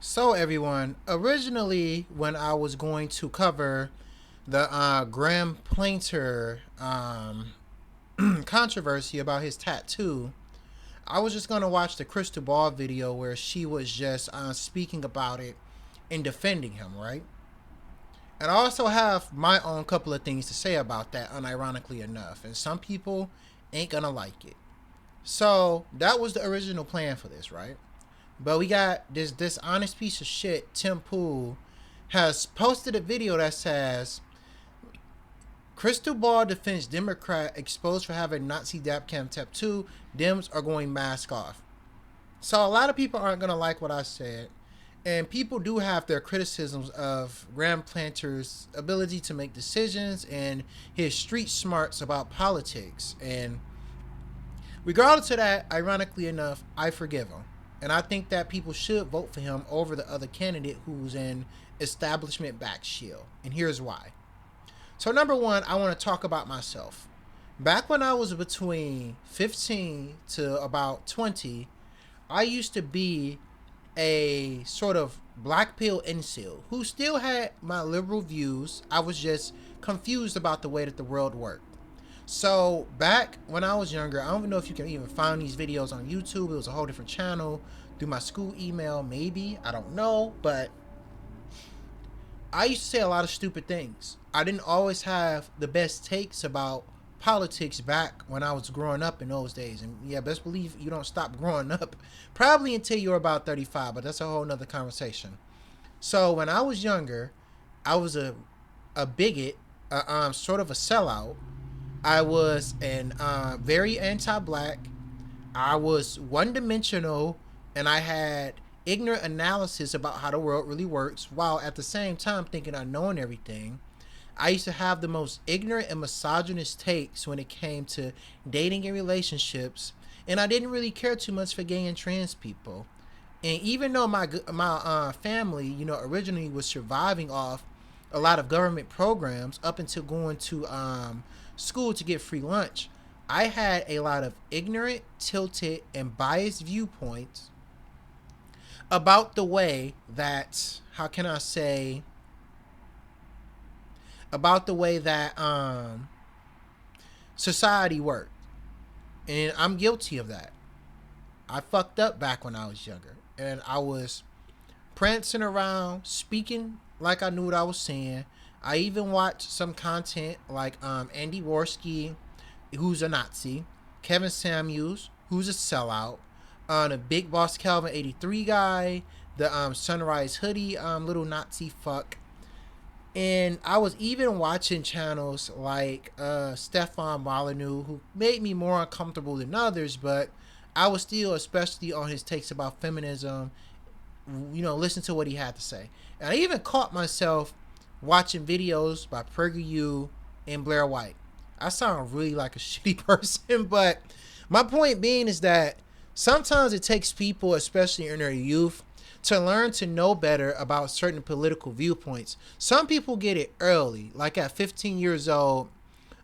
So everyone, originally when I was going to cover the Graham Plainter controversy about his tattoo, I was just gonna watch the Crystal Ball video where she was just speaking about it and defending him, right? And I also have my own couple of things to say about that, unironically enough, and some people ain't gonna like it. So that was the original plan for this, right? But we got this dishonest piece of shit, Tim Pool, has posted a video that says Crystal Ball defends Democrat exposed for having Nazi dap cam tattoo. Dems are going mask off. So a lot of people aren't gonna like what I said, and people do have their criticisms of Graham Planter's ability to make decisions and his street smarts about politics. And regardless of that, ironically enough, I forgive him. And I think that people should vote for him over the other candidate who's an establishment back shield. And here's why. So, number one, I want to talk about myself. Back when I was between 15 to about 20, I used to be a sort of black pill incel who still had my liberal views. I was just confused about the way that the world worked. So back when I was younger, I don't even know if you can even find these videos on YouTube. It was a whole different channel through my school email, maybe. I don't know. But I used to say a lot of stupid things. I didn't always have the best takes about politics back when I was growing up in those days. And yeah, best believe you don't stop growing up probably until you're about 35, but that's a whole nother conversation. So when I was younger, I was a bigot, sort of a sellout. I was an very anti-black. I was one-dimensional, and I had ignorant analysis about how the world really works, while at the same time thinking I knowing everything. I used to have the most ignorant and misogynist takes when it came to dating and relationships, and I didn't really care too much for gay and trans people. And even though my family, originally was surviving off a lot of government programs up until going to school to get free lunch, I had a lot of ignorant, tilted, and biased viewpoints about the way that, how can I say, about the way that society worked. And I'm guilty of that. I fucked up back when I was younger. And I was prancing around, speaking like I knew what I was saying. I even watched some content like Andy Worski, who's a Nazi, Kevin Samuels, who's a sellout, the Big Boss Calvin 83 guy, the Sunrise Hoodie little Nazi fuck. And I was even watching channels like Stefan Molyneux, who made me more uncomfortable than others, but I was still, especially on his takes about feminism, listen to what he had to say. And I even caught myself watching videos by PragerU and Blair White. I sound really like a shitty person, but my point being is that sometimes it takes people, especially in their youth, to learn to know better about certain political viewpoints. Some people get it early, like at 15 years old.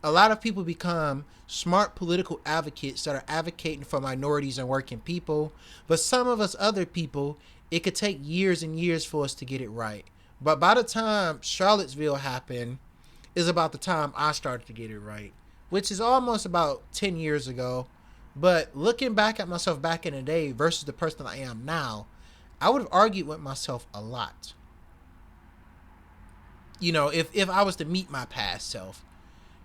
A lot of people become smart political advocates that are advocating for minorities and working people. But some of us other people, it could take years and years for us to get it right. But by the time Charlottesville happened, is about the time I started to get it right, which is almost about 10 years ago. But looking back at myself back in the day versus the person I am now, I would have argued with myself a lot. If I was to meet my past self.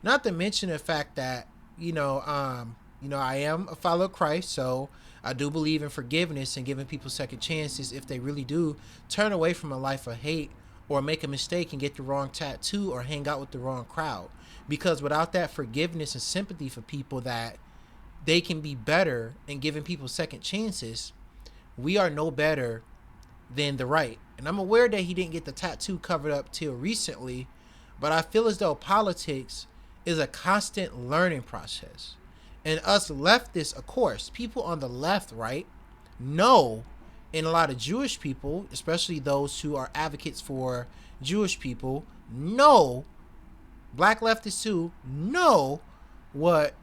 Not to mention the fact that, I am a follower of Christ, so I do believe in forgiveness and giving people second chances if they really do turn away from a life of hate or make a mistake and get the wrong tattoo or hang out with the wrong crowd. Because without that forgiveness and sympathy for people that they can be better and giving people second chances, we are no better than the right. And I'm aware that he didn't get the tattoo covered up till recently, but I feel as though politics is a constant learning process. And us leftists, of course, people on the left, right, know, and a lot of Jewish people, especially those who are advocates for Jewish people, know, black leftists too, know what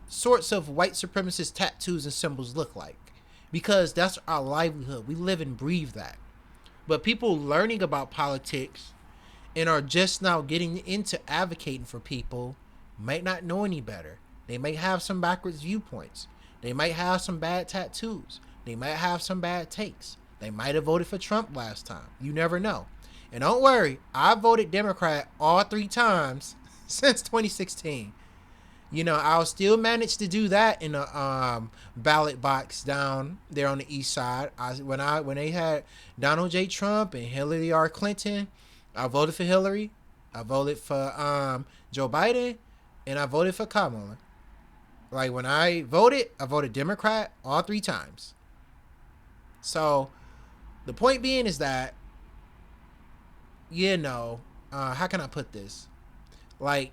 sorts of white supremacist tattoos and symbols look like. Because that's our livelihood. We live and breathe that. But people learning about politics and are just now getting into advocating for people might not know any better. They might have some backwards viewpoints. They might have some bad tattoos. They might have some bad takes. They might have voted for Trump last time. You never know. And don't worry, I voted Democrat all 3 times since 2016. You know, I'll still manage to do that in a ballot box down there on the east side. When they had Donald J. Trump and Hillary R. Clinton, I voted for Hillary. I voted for Joe Biden, and I voted for Kamala. Like when I voted Democrat all 3 times. So the point being is that, you know, how can I put this? Like,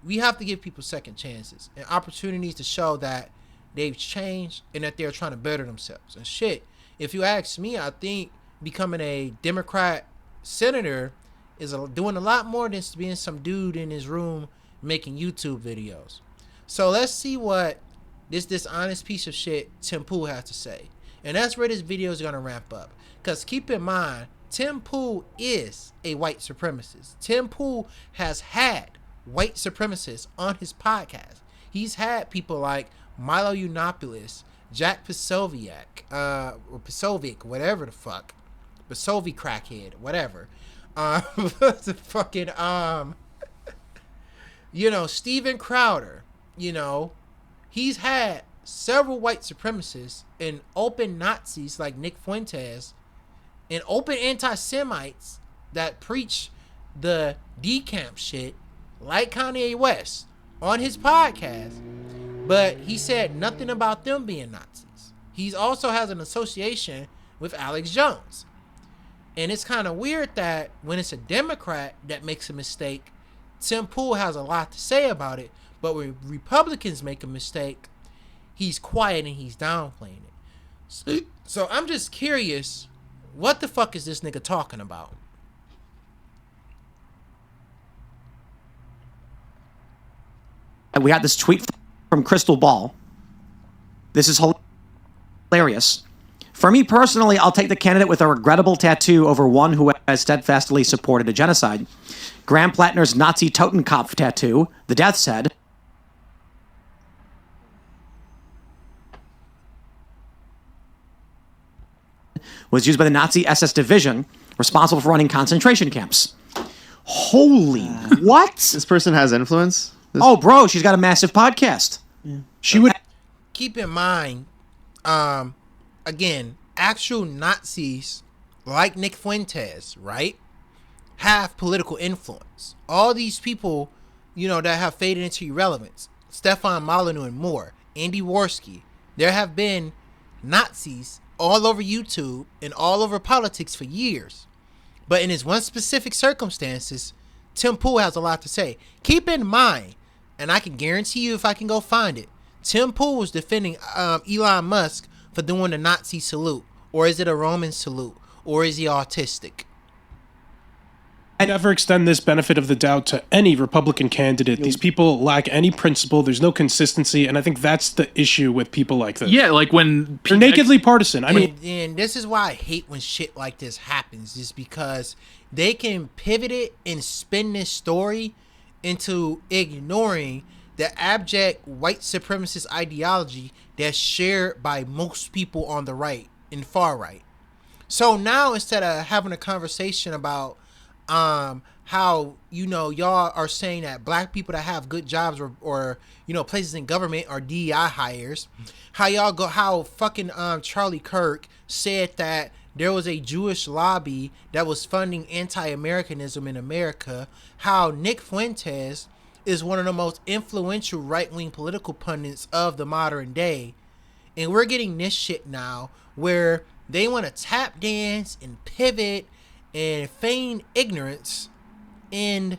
we have to give people second chances and opportunities to show that they've changed and that they're trying to better themselves. And shit, if you ask me, I think becoming a Democrat senator is doing a lot more than being some dude in his room making YouTube videos. So let's see what this dishonest piece of shit Tim Pool has to say. And that's where this video is going to ramp up. Because keep in mind, Tim Pool is a white supremacist. Tim Pool has had white supremacists on his podcast. He's had people like Milo Yiannopoulos, Jack Posobiec, or Posobiec, whatever the fuck, Posobi crackhead, whatever. The fucking you know, Steven Crowder. You know, he's had several white supremacists and open Nazis like Nick Fuentes and open anti-Semites that preach the decamp shit like Kanye West on his podcast, but he said nothing about them being Nazis. He also has an association with Alex Jones. And it's kind of weird that when it's a Democrat that makes a mistake, Tim Pool has a lot to say about it, but when Republicans make a mistake, he's quiet and he's downplaying it. So I'm just curious, what the fuck is this nigga talking about? We had this tweet from Crystal Ball. This is hilarious. For me personally, I'll take the candidate with a regrettable tattoo over one who has steadfastly supported a genocide. Graham Plattner's Nazi Totenkopf tattoo, the Death's Head, was used by the Nazi SS division responsible for running concentration camps. Holy what? This person has influence? Oh, bro, she's got a massive podcast. Yeah. She would... Keep in mind, again, actual Nazis like Nick Fuentes, right, have political influence. All these people, you know, that have faded into irrelevance, Stefan Molyneux and more, Andy Worski, there have been Nazis all over YouTube and all over politics for years. But in his one specific circumstances, Tim Pool has a lot to say. Keep in mind, and I can guarantee you if I can go find it, Tim Pool was defending Elon Musk for doing the Nazi salute. Or is it a Roman salute? Or is he autistic? I never extend this benefit of the doubt to any Republican candidate. These people lack any principle. There's no consistency. And I think that's the issue with people like this. Yeah, like when... They're nakedly partisan. I mean... And this is why I hate when shit like this happens. Is because they can pivot it and spin this story into ignoring the abject white supremacist ideology that's shared by most people on the right and far right. So now instead of having a conversation about how, you know, y'all are saying that black people that have good jobs or you know, places in government are DEI hires, how fucking Charlie Kirk said that there was a Jewish lobby that was funding anti-Americanism in America, how Nick Fuentes is one of the most influential right-wing political pundits of the modern day. And we're getting this shit now where they want to tap dance and pivot and feign ignorance. And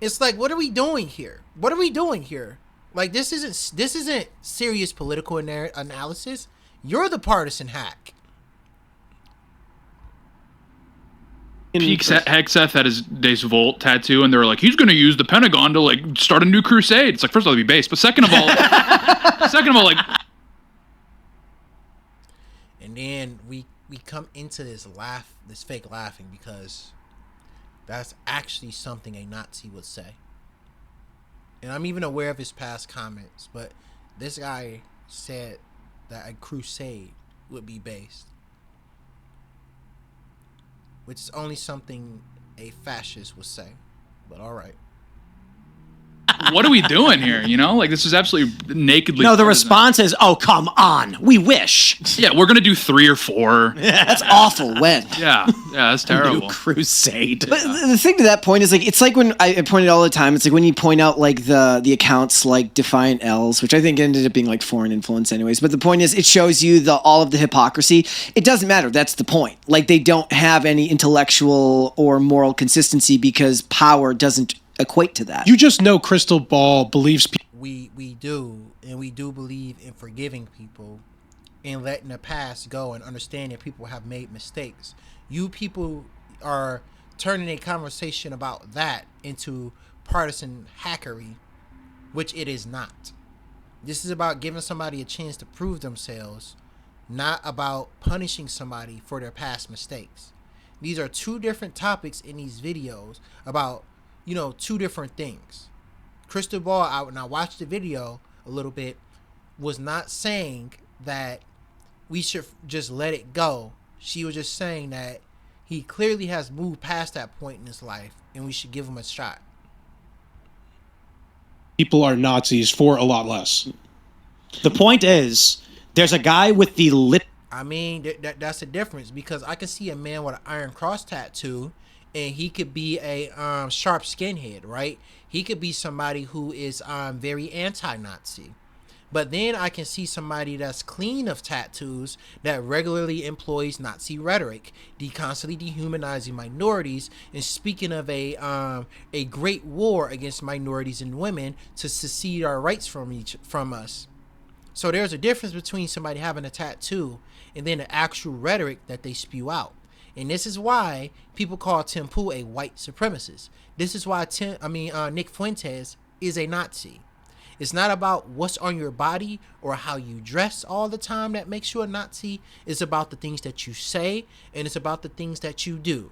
it's like, what are we doing here? What are we doing here? Like, this isn't serious political analysis. You're the partisan hack. Peak Hegseth had his Volt tattoo, and they were like, he's going to use the Pentagon to like start a new crusade. It's like, first of all, it'd be base, but second of all, like. And then we come into this fake laughing, because that's actually something a Nazi would say. And I'm even aware of his past comments, but this guy said that a crusade would be based, which is only something a fascist would say. But all right. What are we doing here? You know, like, this is absolutely nakedly. No, the partisan. response is, "Oh, come on, we wish." Yeah, we're gonna do 3 or 4. That's awful. When? Yeah, that's terrible. New crusade. But the thing to that point is, like, it's like when I point it all the time. It's like when you point out like the accounts like Defiant L's, which I think ended up being like foreign influence anyways. But the point is, it shows you all of the hypocrisy. It doesn't matter. That's the point. Like, they don't have any intellectual or moral consistency because power doesn't equate to that. You just know Crystal Ball believes We do, and we do believe in forgiving people and letting the past go and understanding people have made mistakes. You people are turning a conversation about that into partisan hackery, which it is not. This is about giving somebody a chance to prove themselves, not about punishing somebody for their past mistakes. These are two different topics in these videos about, you know, two different things. Crystal Ball, when I watched the video a little bit, was not saying that we should just let it go. She was just saying that he clearly has moved past that point in his life and we should give him a shot. people are Nazis for a lot less. The point is, there's a guy with the lip. I mean, that's the difference, because I can see a man with an Iron Cross tattoo and he could be a sharp skinhead, right? He could be somebody who is very anti-Nazi. But then I can see somebody that's clean of tattoos that regularly employs Nazi rhetoric, constantly dehumanizing minorities and speaking of a great war against minorities and women to secede our rights from us. So there's a difference between somebody having a tattoo and then the actual rhetoric that they spew out. And this is why people call Tim Pool a white supremacist. This is why Nick Fuentes is a Nazi. It's not about what's on your body or how you dress all the time that makes you a Nazi. It's about the things that you say, and it's about the things that you do.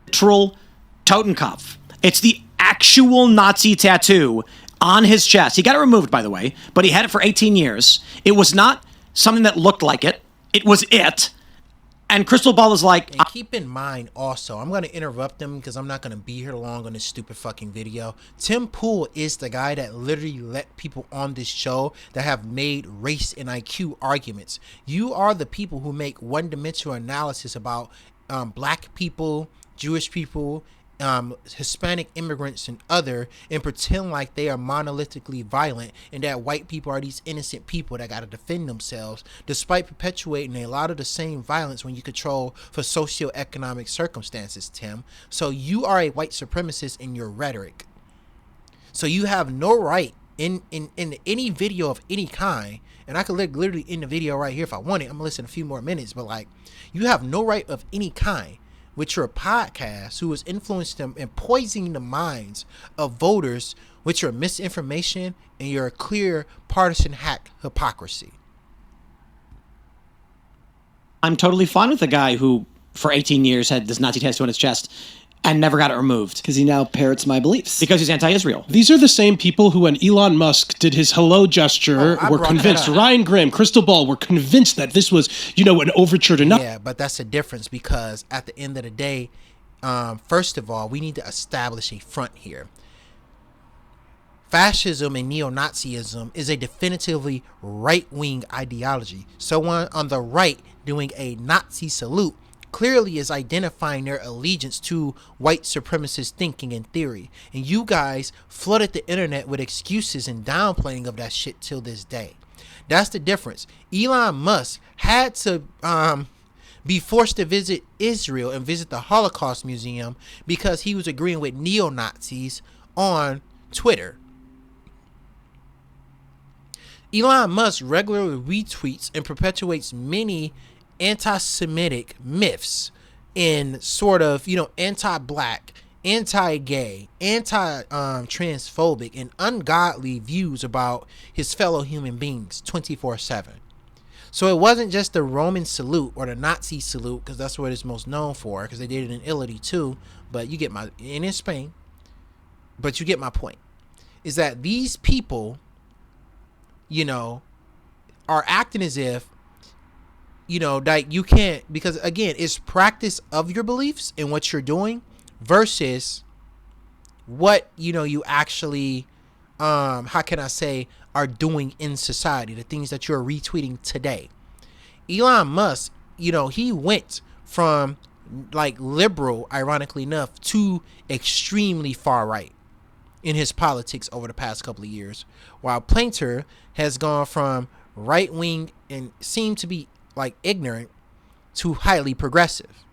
Literal Totenkopf. It's the actual Nazi tattoo on his chest. He got it removed, by the way, but he had it for 18 years. It was not something that looked like it. It was it. And Crystal Ball is like... And keep in mind also, I'm going to interrupt them because I'm not going to be here long on this stupid fucking video. Tim Pool is the guy that literally let people on this show that have made race and IQ arguments. You are the people who make one-dimensional analysis about black people, Jewish people, Hispanic immigrants and and pretend like they are monolithically violent and that white people are these innocent people that got to defend themselves, despite perpetuating a lot of the same violence when you control for socioeconomic circumstances, Tim. So you are a white supremacist in your rhetoric. So you have no right in any video of any kind, and I could literally end the video right here if I wanted. I'm gonna listen a few more minutes, but like, you have no right of any kind with your podcast who has influenced them and poisoning the minds of voters with your misinformation and your clear partisan hack hypocrisy. I'm totally fine with the guy who, for 18 years, had this Nazi tattoo on his chest and never got it removed. Because he now parrots my beliefs. Because he's anti-Israel. These are the same people who, when Elon Musk did his hello gesture, were convinced. Ryan Grimm, Crystal Ball were convinced that this was, an overture to nothing. Yeah, but that's the difference, because at the end of the day, first of all, we need to establish a front here. Fascism and neo-Nazism is a definitively right-wing ideology. Someone on the right doing a Nazi salute clearly is identifying their allegiance to white supremacist thinking and theory. And you guys flooded the internet with excuses and downplaying of that shit till this day. That's the difference. Elon Musk had to be forced to visit Israel and visit the Holocaust Museum because he was agreeing with neo-Nazis on Twitter. Elon Musk regularly retweets and perpetuates many anti-Semitic myths in sort of, anti-black, anti-gay, anti-transphobic, and ungodly views about his fellow human beings 24/7. So it wasn't just the Roman salute or the Nazi salute, because that's what it's most known for, because they did it in Italy too. But you get and in Spain. But you get my point. Is that these people, are acting as if, like you can't, because again, it's practice of your beliefs and what you're doing versus what, you actually, how can I say, are doing in society, the things that you're retweeting today. Elon Musk, he went from like liberal, ironically enough, to extremely far right in his politics over the past couple of years, while Plainter has gone from right wing and seemed to be like ignorant to highly progressive.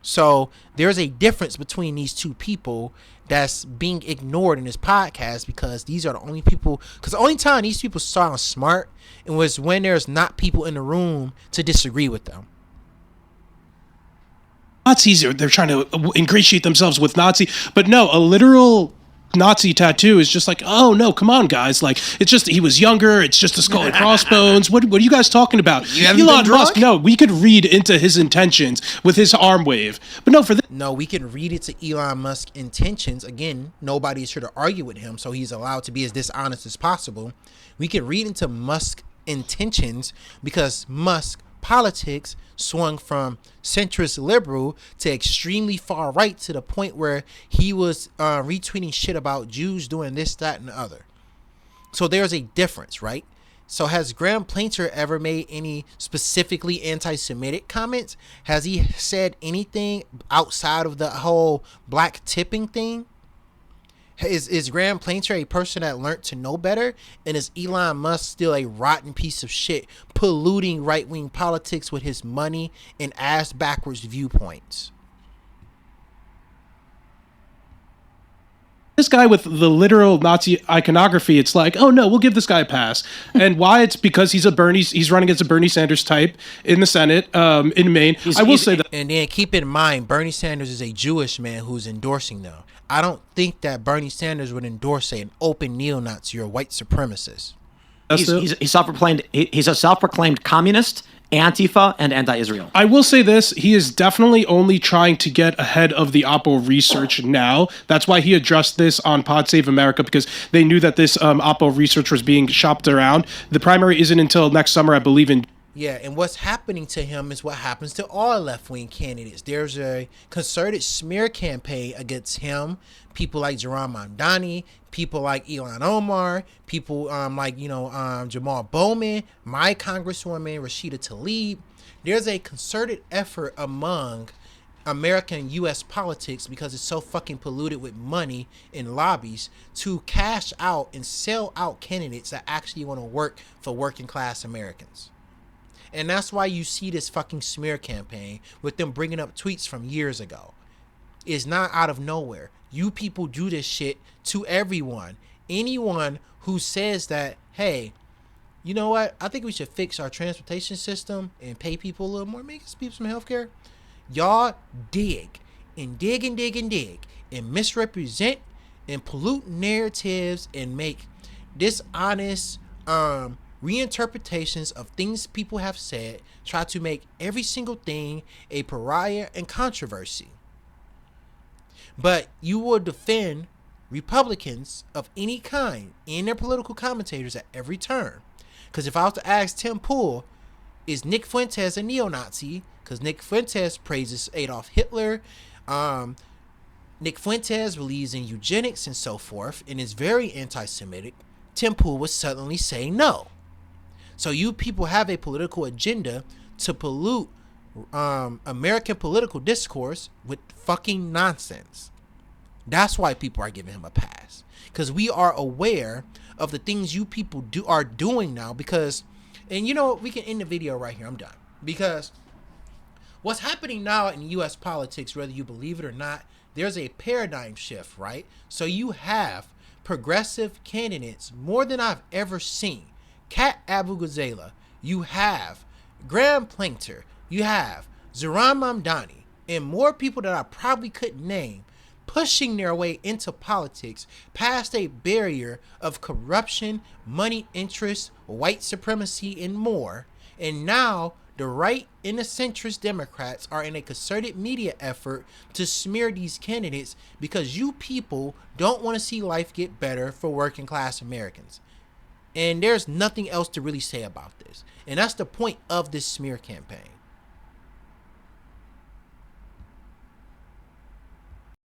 So there's a difference between these two people that's being ignored in this podcast, because these are the only people, because the only time these people sound smart and was when there's not people in the room to disagree with them. Nazis, they're trying to ingratiate themselves with Nazi, but no, a literal Nazi tattoo is just like, oh no, come on guys, like it's just he was younger, it's just a skull and crossbones. What are you guys talking about? Elon Musk, no, we could read into his intentions with his arm wave, but no, for this, no, we can read it to Elon Musk's intentions. Again, nobody's here to argue with him, so he's allowed to be as dishonest as possible. We can read into Musk's intentions because Musk politics swung from centrist liberal to extremely far right, to the point where he was retweeting shit about Jews doing this, that, and the other. So there's a difference, right? So has Graham Plainter ever made any specifically anti-Semitic comments? Has he said anything outside of the whole black tipping thing? Is Graham Plainter a person that learned to know better? And is Elon Musk still a rotten piece of shit, polluting right-wing politics with his money and ass-backwards viewpoints? This guy with the literal Nazi iconography, it's like, oh no, we'll give this guy a pass. And why? It's because he's running as a Bernie Sanders type in the Senate, in Maine. I will say that. And then keep in mind, Bernie Sanders is a Jewish man who's endorsing them. I don't think that Bernie Sanders would endorse an open neo-Nazi or white supremacist. He's a self-proclaimed communist, Antifa, and anti-Israel. I will say this, he is definitely only trying to get ahead of the Oppo research now. That's why he addressed this on Pod Save America, because they knew that this Oppo research was being shopped around. The primary isn't until next summer, I believe, in... Yeah, and what's happening to him is what happens to all left-wing candidates. There's a concerted smear campaign against him. People like Jerome Mamdani, people like Ilhan Omar, people like Jamal Bowman, my Congresswoman Rashida Tlaib. There's a concerted effort among American U.S. politics, because it's so fucking polluted with money and lobbies, to cash out and sell out candidates that actually want to work for working class Americans. And that's why you see this fucking smear campaign with them bringing up tweets from years ago. It's not out of nowhere. You people do this shit to everyone. Anyone who says that, hey, you know what? I think we should fix our transportation system and pay people a little more, make us people some healthcare. Y'all dig and dig and dig and dig and misrepresent and pollute narratives and make dishonest reinterpretations of things people have said, try to make every single thing a pariah and controversy. But you will defend Republicans of any kind and their political commentators at every turn. Because if I was to ask Tim Pool, is Nick Fuentes a neo-Nazi? Because Nick Fuentes praises Adolf Hitler. Nick Fuentes believes in eugenics and so forth and is very anti-Semitic. Tim Pool would suddenly say no. So you people have a political agenda to pollute American political discourse with fucking nonsense. That's why people are giving him a pass, because we are aware of the things you people are doing now. Because, and we can end the video right here. I'm done. Because what's happening now in U.S. politics, whether you believe it or not, there's a paradigm shift, right? So you have progressive candidates more than I've ever seen. Kat Abu-Ghazala, you have Graham Plainter, you have Zohran Mamdani, and more people that I probably couldn't name, pushing their way into politics past a barrier of corruption, money interests, white supremacy, and more. And now the right and the centrist Democrats are in a concerted media effort to smear these candidates because you people don't want to see life get better for working class Americans. And there's nothing else to really say about this. And that's the point of this smear campaign.